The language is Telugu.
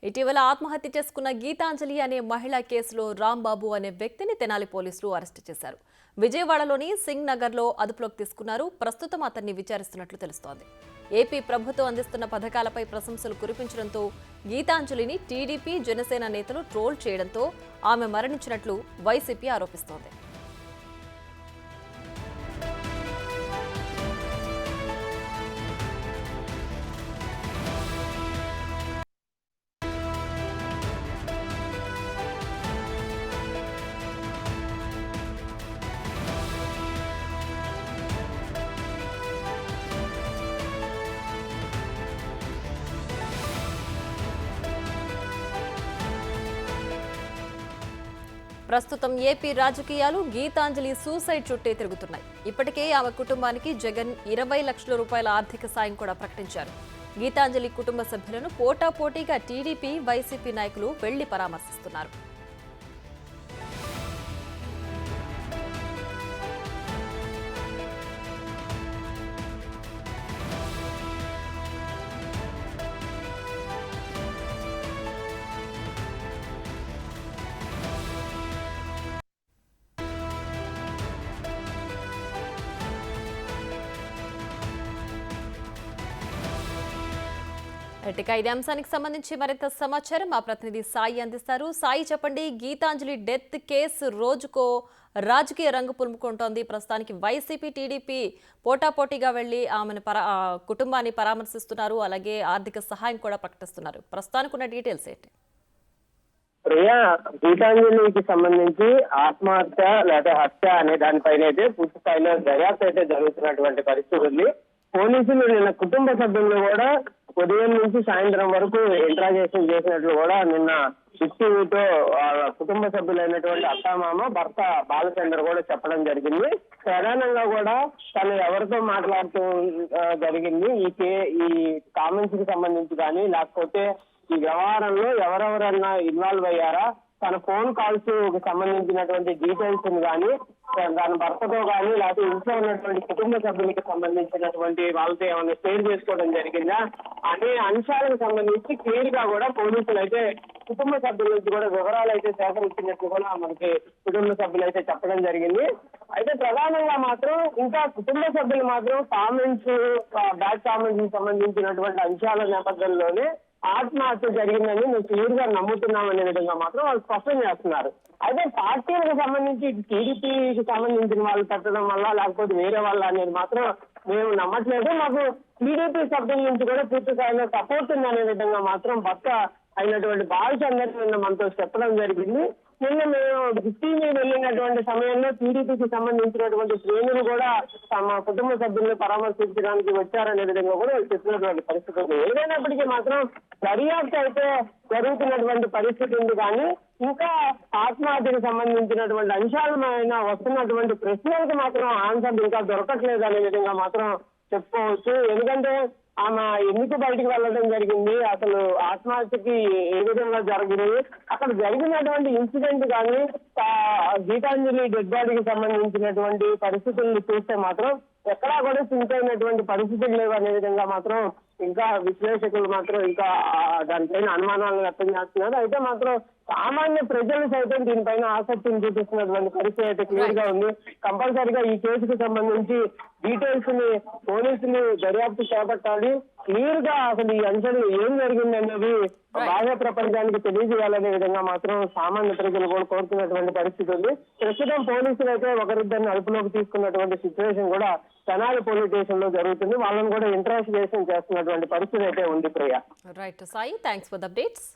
ఇటీవల ఆత్మహత్య చేసుకున్న గీతాంజలి అనే మహిళా కేసులో రాంబాబు అనే వ్యక్తిని తెనాలి పోలీసులు అరెస్టు చేశారు. విజయవాడలోని సింగ్ నగర్లో అదుపులోకి తీసుకున్నారు. ప్రస్తుతం అతన్ని విచారిస్తున్నట్లు తెలుస్తోంది. ఏపీ ప్రభుత్వం అందిస్తున్న పథకాలపై ప్రశంసలు కురిపించడంతో గీతాంజలిని టీడీపీ జనసేన నేతలు ట్రోల్ చేయడంతో ఆమె మరణించినట్లు వైసీపీ ఆరోపిస్తోంది. ప్రస్తుతం ఏపీ రాజకీయాలు గీతాంజలి సూసైడ్ చుట్టే తిరుగుతున్నాయి. ఇప్పటికే ఆమె కుటుంబానికి జగన్ 20 లక్షల రూపాయల ఆర్థిక సాయం కూడా ప్రకటించారు. గీతాంజలి కుటుంబ సభ్యులను పోటాపోటీగా టీడీపీ, వైసీపీ నాయకులు వెళ్లి పరామర్శిస్తున్నారు. ఇక ఇదే అంశానికి సంబంధించి మరింత సమాచారం మా ప్రతినిధి సాయి అందిస్తారు. సాయి, చెప్పండి, గీతాంజలి డెత్ కేసు రోజుకో రాజకీయ రంగు పులుముకుంటోంది. ప్రస్తుతానికి వైసీపీ, టీడీపీ పోటాపోటీగా వెళ్లి ఆమెను కుటుంబాన్ని పరామర్శిస్తున్నారు. అలాగే ఆర్థిక సహాయం కూడా ప్రకటిస్తున్నారు. ప్రస్తుతానికి ఉన్న డీటెయిల్స్ ఏంటి? ప్రియా, గీతాంజలికి సంబంధించి ఆత్మహత్య లేదా హత్య అనే దానిపైన అయితే పూర్తి స్థాయిలో దర్యాప్తు అయితే జరుగుతున్నటువంటి పరిస్థితి ఉంది. పోలీసులు నిన్న కుటుంబ సభ్యులను కూడా ఉదయం నుంచి సాయంత్రం వరకు ఇంట్రాగేషన్ చేసినట్లు కూడా నిన్న టీవీతో కుటుంబ సభ్యులైనటువంటి అత్తామామ, భర్త బాలచంద్ర కూడా చెప్పడం జరిగింది. ప్రధానంగా కూడా తను ఎవరితో మాట్లాడుతూ జరిగింది, ఈ కామెంట్స్ కి సంబంధించి కానీ లేకపోతే ఈ వ్యవహారంలో ఎవరెవరన్నా ఇన్వాల్వ్ అయ్యారా, తన ఫోన్ కాల్స్ సంబంధించినటువంటి డీటెయిల్స్ కానీ దాని భర్తతో కానీ లేకపోతే ఇంట్లో ఉన్నటువంటి కుటుంబ సభ్యులకు సంబంధించినటువంటి వాళ్ళతో ఏమైనా షేర్ చేసుకోవడం జరిగిందా అనే అంశాలకు సంబంధించి క్లియర్ గా కూడా పోలీసులు అయితే కుటుంబ సభ్యుల నుంచి కూడా వివరాలు అయితే సేకరించినట్లు కూడా మనకి కుటుంబ సభ్యులు అయితే చెప్పడం జరిగింది. అయితే ప్రధానంగా మాత్రం ఇంకా కుటుంబ సభ్యులు మాత్రం కామెంట్స్, బ్యాడ్ కామెంట్స్ సంబంధించినటువంటి అంశాల నేపథ్యంలోనే ఆత్మహత్య జరిగిందని మేము క్లియర్ గా నమ్ముతున్నామనే విధంగా మాత్రం వాళ్ళు స్పష్టం చేస్తున్నారు. అయితే పార్టీలకు సంబంధించి టీడీపీకి సంబంధించిన వాళ్ళు పెట్టడం వల్ల లేకపోతే వేరే వాళ్ళ అనేది మాత్రం మేము నమ్మట్లేదు. మాకు టీడీపీ సభ్యుల నుంచి కూడా పూర్తి స్థాయిలో సపోర్ట్ ఉందనే విధంగా మాత్రం భర్త అయినటువంటి బాలచందర్ నిన్న మనతో చెప్పడం జరిగింది. నిన్న మేము టీవీ వెళ్ళినటువంటి సమయంలో టీడీపీకి సంబంధించినటువంటి శ్రేణులు కూడా తమ కుటుంబ సభ్యులను పరామర్శించడానికి వచ్చారనే విధంగా కూడా చెప్పినటువంటి పరిస్థితి ఉంది. ఏదైనప్పటికీ మాత్రం దర్యాప్తు అయితే జరుగుతున్నటువంటి పరిస్థితి ఉంది. కానీ ఇంకా ఆత్మహత్యకు సంబంధించినటువంటి అంశాలమైన వస్తున్నటువంటి ప్రశ్నలకు మాత్రం ఆన్సర్ ఇంకా దొరకట్లేదు అనే విధంగా మాత్రం చెప్పుకోవచ్చు. ఎందుకంటే ఆమె ఎందుకు బయటికి వెళ్ళడం జరిగింది, అసలు ఆత్మహత్యకి ఏ విధంగా జరిగింది, అక్కడ జరిగినటువంటి ఇన్సిడెంట్ కానీ గీతాంజలి డెడ్ బాడీకి సంబంధించినటువంటి పరిస్థితులను చూస్తే మాత్రం ఎక్కడా కూడా సింక్ అయినటువంటి పరిస్థితులు లేవు అనే విధంగా మాత్రం ఇంకా విశ్లేషకులు మాత్రం ఇంకా దానిపైన అనుమానాలను వ్యక్తం చేస్తున్నారు. అయితే మాత్రం సామాన్య ప్రజలు సైతం దీనిపైన ఆసక్తిని చూపిస్తున్నటువంటి పరిస్థితి అయితే క్లియర్ గా ఉంది. కంపల్సరిగా ఈ కేసుకు సంబంధించి డీటెయిల్స్ ని పోలీసులు దర్యాప్తు చేపట్టాలి. క్లియర్ గా అసలు ఈ అంశాలు ఏం జరిగింది అనేది బాహ్య ప్రపంచానికి తెలియజేయాలనే విధంగా మాత్రం సామాన్య ప్రజలు కూడా కోరుతున్నటువంటి పరిస్థితి ఉంది. ప్రస్తుతం పోలీసులు అయితే ఒకరిద్దరిని అదుపులోకి తీసుకున్నటువంటి సిచ్యువేషన్ కూడా తెనాలి పోలీస్ స్టేషన్ లో జరుగుతుంది. వాళ్ళని కూడా ఇంట్రాగేషన్ చేస్తున్నటువంటి పరిస్థితి అయితే ఉంది. Priya, right Sai, thanks for the updates.